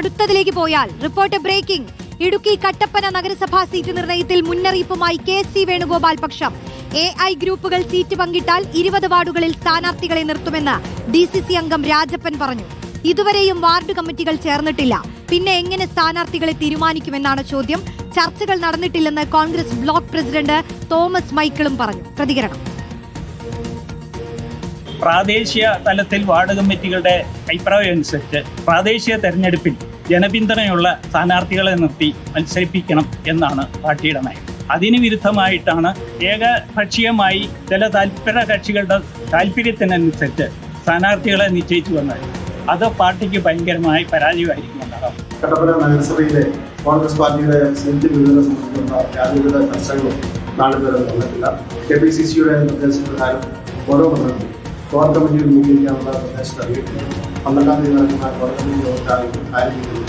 അടുത്തതിലേക്ക് പോയാൽ report breaking. Idukki Kattappana നഗരസഭാ സീറ്റ് നിർണയത്തിൽ മുന്നറിയിപ്പുമായി കെ.സി. വേണുഗോപാൽ പക്ഷം. AI ഗ്രൂപ്പുകൾ സീറ്റ് പങ്കിട്ടാൽ 20 വാർഡുകളിൽ സ്ഥാനാർത്ഥികളെ നിർത്തുമെന്ന് DCC അംഗം രാജപ്പൻ പറഞ്ഞു. ഇതുവരെയും വാർഡ് കമ്മിറ്റികൾ ചേർന്നിട്ടില്ല. പിന്നെ എങ്ങനെ സ്ഥാനാർത്ഥികളെ തീരുമാനിക്കുമെന്നാണ് ചോദ്യം. ചർച്ചകൾ നടന്നിട്ടില്ലെന്ന് കോൺഗ്രസ് ബ്ലോക്ക് പ്രസിഡന്റ് തോമസ് മൈക്കിളും പറഞ്ഞു. പ്രതികരണം: പ്രാദേശിക തലത്തിൽ വാർഡ് കമ്മിറ്റികളുടെ അഭിപ്രായം അനുസരിച്ച് പ്രാദേശിക തെരഞ്ഞെടുപ്പിൽ ജനപിന്തുണയുള്ള സ്ഥാനാർത്ഥികളെ നിർത്തി മത്സരിപ്പിക്കണം എന്നാണ് പാർട്ടിയുടെ നയം. അതിന് വിരുദ്ധമായിട്ടാണ് ഏകപക്ഷീയമായി ചില താല്പര്യ കക്ഷികളുടെ താല്പര്യത്തിനനുസരിച്ച് സ്ഥാനാർത്ഥികളെ നിശ്ചയിച്ചു വന്നത്. അത് പാർട്ടിക്ക് ഭയങ്കരമായി പരാജയമായിരിക്കുമെന്നാണ്. കട്ടപ്പന നഗരസഭയിലെ കോൺഗ്രസ് പാർട്ടിയുടെ സീറ്റ് വിഭജനം സംബന്ധിച്ചുള്ള യാതൊരുവിധ ചർച്ചകളും നാളെ വരെ നടന്നിട്ടില്ല. KPCCയുടെ നിർദ്ദേശപ്രകാരം ഓരോ മണ്ഡലത്തിലും കോർ കമ്മിറ്റി രൂപീകരിക്കാനുള്ള നിർദ്ദേശം നൽകിയിട്ടുണ്ട്. 12-ാം തീയതി നടക്കുന്ന കോർ കമ്മിറ്റി യോഗത്തിൽ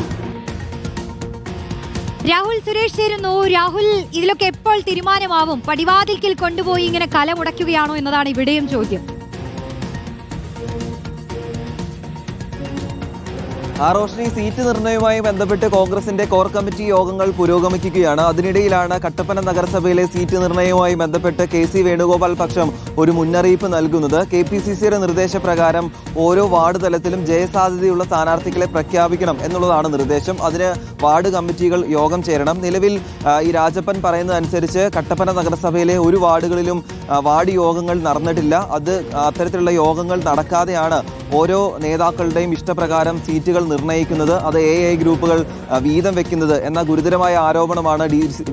രാഹുൽ സുരേഷ് ചേരുന്നു. രാഹുൽ, ഇതിലൊക്കെ എപ്പോൾ തീരുമാനമാവും? പടിവാതിൽക്കൽ കൊണ്ടുപോയി ഇങ്ങനെ കലമുടയ്ക്കുകയാണോ എന്നതാണ് ഇവിടെയും ചോദ്യം. റോഷ്നി, സീറ്റ് നിർണയവുമായി ബന്ധപ്പെട്ട് കോൺഗ്രസിന്റെ കോർ കമ്മിറ്റി യോഗങ്ങൾ പുരോഗമിക്കുകയാണ്. അതിനിടയിലാണ് കട്ടപ്പന നഗരസഭയിലെ സീറ്റ് നിർണയവുമായി ബന്ധപ്പെട്ട് കെ.സി. വേണുഗോപാൽ പക്ഷം ഒരു മുന്നറിയിപ്പ് നൽകുന്നത്. KPCCയുടെ നിർദ്ദേശപ്രകാരം ഓരോ വാർഡ് തലത്തിലും ജയസാധ്യതയുള്ള സ്ഥാനാർത്ഥികളെ പ്രഖ്യാപിക്കണം എന്നുള്ളതാണ് നിർദ്ദേശം. അതിന് വാർഡ് കമ്മിറ്റികൾ യോഗം ചേരണം. നിലവിൽ ഈ രാജപ്പൻ പറയുന്നതനുസരിച്ച് കട്ടപ്പന നഗരസഭയിലെ ഒരു വാർഡുകളിലും വാർഡ് യോഗങ്ങൾ നടന്നിട്ടില്ല. അത്തരത്തിലുള്ള യോഗങ്ങൾ നടക്കാതെയാണ് ഓരോ നേതാക്കളുടെയും ഇഷ്ടപ്രകാരം സീറ്റുകൾ നിർണ്ണയിക്കുന്നത്. അത് AI ഗ്രൂപ്പുകൾ വീതം വെക്കുന്നത് എന്ന ഗുരുതരമായ ആരോപണമാണ്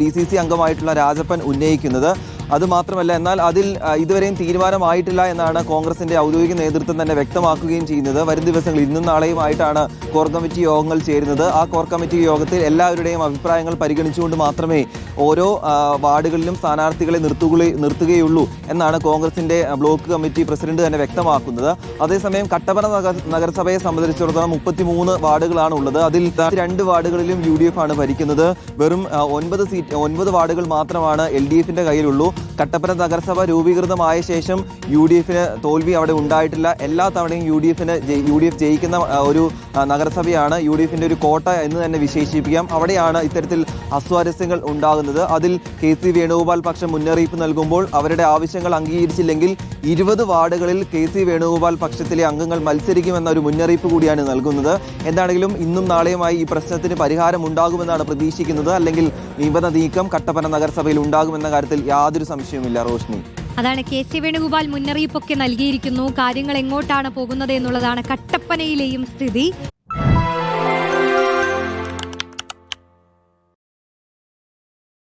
DCC അംഗമായിട്ടുള്ള രാജപ്പൻ ഉന്നയിക്കുന്നത്. അതുമാത്രമല്ല, എന്നാൽ അതിൽ ഇതുവരെയും തീരുമാനമായിട്ടില്ല എന്നാണ് കോൺഗ്രസിന്റെ ഔദ്യോഗിക നേതൃത്വം തന്നെ വ്യക്തമാക്കുകയും ചെയ്യുന്നത്. വരും ദിവസങ്ങളിൽ ഇന്നും നാളെയുമായിട്ടാണ് കോർ കമ്മിറ്റി യോഗങ്ങൾ ചേരുന്നത്. ആ കോർ കമ്മിറ്റി യോഗത്തിൽ എല്ലാവരുടെയും അഭിപ്രായങ്ങൾ പരിഗണിച്ചുകൊണ്ട് മാത്രമേ ഓരോ വാർഡുകളിലും സ്ഥാനാർത്ഥികളെ നിർത്തുകയുള്ളൂ എന്നാണ് കോൺഗ്രസിന്റെ ബ്ലോക്ക് കമ്മിറ്റി പ്രസിഡന്റ് തന്നെ വ്യക്തമാക്കുന്നത്. അതേസമയം കട്ടപ്പന നഗരസഭയെ സംബന്ധിച്ചിടത്തോളം 33 വാർഡുകളാണ് ഉള്ളത്. അതിൽ 2 വാർഡുകളിലും UDF ആണ് ഭരിക്കുന്നത്. വെറും 9 വാർഡുകൾ മാത്രമാണ് LDFന്റെ കയ്യിലുള്ളൂ. കട്ടപ്പന നഗരസഭ രൂപീകൃതമായ ശേഷം UDFന് തോൽവി അവിടെ ഉണ്ടായിട്ടില്ല. എല്ലാ തവണയും UDF ജയിക്കുന്ന ഒരു നഗരസഭയാണ്. UDFന്റെ ഒരു കോട്ട എന്ന് തന്നെ വിശേഷിപ്പിക്കാം. അവിടെയാണ് ഇത്തരത്തിൽ അസ്വാരസ്യങ്ങൾ ഉണ്ടാകുന്നത്. അതിൽ കെ.സി. വേണുഗോപാൽ പക്ഷം മുന്നറിയിപ്പ് നൽകുമ്പോൾ അവരുടെ ആവശ്യങ്ങൾ അംഗീകരിച്ചില്ലെങ്കിൽ 20 വാർഡുകളിൽ കെ.സി. വേണുഗോപാൽ പക്ഷത്തിലെ അംഗങ്ങൾ മത്സരിക്കുമെന്ന ഒരു മുന്നറിയിപ്പ് കൂടിയാണ് നൽകുന്നത്. എന്താണെങ്കിലും ഇന്നും നാളെയുമായി ഈ പ്രശ്നത്തിന് പരിഹാരം ഉണ്ടാകുമെന്നാണ് പ്രതീക്ഷിക്കുന്നത്. അല്ലെങ്കിൽ നിയമന നീക്കം കട്ടപ്പന നഗരസഭയിൽ ഉണ്ടാകുമെന്ന കാര്യത്തിൽ യാതൊരു സംശയവുമില്ല. റോഷ്നി, അതാണ് കെ.സി. വേണുഗോപാൽ മുന്നറിയിപ്പൊക്കെ നൽകിയിരിക്കുന്നു. കാര്യങ്ങൾ എങ്ങോട്ടാണ് പോകുന്നത് എന്നുള്ളതാണ് കട്ടപ്പനയിലെയും സ്ഥിതി.